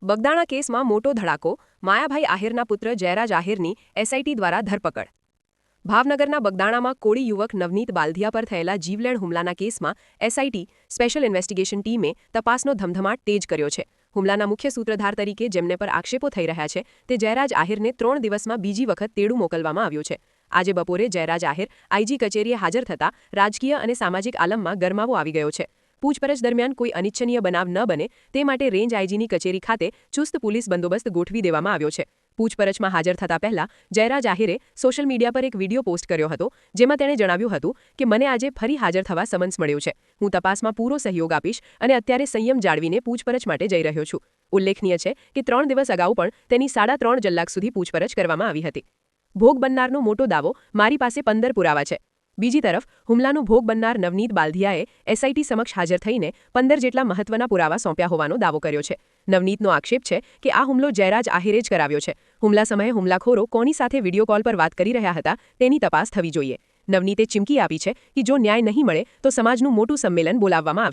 બગદાણા કેસમાં મોટો ધડાકો, માયાભાઈ આહિરના પુત્ર જયરાજ આહિરની એસઆઈટી દ્વારા ધરપકડ. ભાવનગરના બગદાણામાં કોળી યુવક નવનીત બાલધિયા પર થયેલા જીવલેણ હુમલાના કેસમાં એસઆઈટી સ્પેશિયલ ઇન્વેસ્ટિગેશન ટીમે તપાસનો ધમધમાટ તેજ કર્યો છે. હુમલાના મુખ્ય સૂત્રધાર તરીકે જેમને પર આક્ષેપો થઈ રહ્યા છે તે જયરાજ આહિરને 3 દિવસમાં બીજી વખત તેડું મોકલવામાં આવ્યું છે. આજે બપોરે જયરાજ આહિર આઈજી કચેરીએ હાજર થતા રાજકીય અને સામાજિક આલમમાં ગરમાવો આવી ગયો છે. પૂછપરછ દરમિયાન કોઈ અનિચ્છનીય બનાવ ન બને તે માટે રેન્જ આઈજીની કચેરી ખાતે ચુસ્ત પોલીસ બંદોબસ્ત ગોઠવી દેવામાં આવ્યો છે. પૂછપરછમાં હાજર થતા પહેલા જયરાજ આહિરે સોશિયલ મીડિયા પર એક વિડીયો પોસ્ટ કર્યો હતો, જેમાં તેણે જણાવ્યું હતું કે મને આજે ફરી હાજર થવા સમન્સ મળ્યું છે. હું તપાસમાં પૂરો સહયોગ આપીશ અને અત્યારે સંયમ જાળવીને પૂછપરછ માટે જઈ રહ્યો છું. ઉલ્લેખનીય છે કે 3 દિવસ અગાઉ પણ તેની 3.5 કલાક સુધી પૂછપરછ કરવામાં આવી હતી. ભોગ બનનારનો મોટો દાવો, મારી પાસે 15 પુરાવા છે. બીજી તરફ હુમલાનો ભોગ બનનાર નવનીત બાલધિયાએ એસઆઈટી સમક્ષ હાજર થઈને 15 જેટલા મહત્વના પુરાવા સોંપ્યા હોવાનો દાવો કર્યો છે. નવનીતનો આક્ષેપ છે કે આ હુમલો જયરાજ આહિરે જ કરાવ્યો છે. હુમલા સમયે હુમલાખોરો કોની સાથે વિડીયો કોલ પર વાત કરી રહ્યા હતા તેની તપાસ થવી જોઈએ. નવનીતે ચીમકી આપી છે કે જો ન્યાય નહીં મળે તો સમાજનું મોટું સંમેલન બોલાવવામાં આવશે.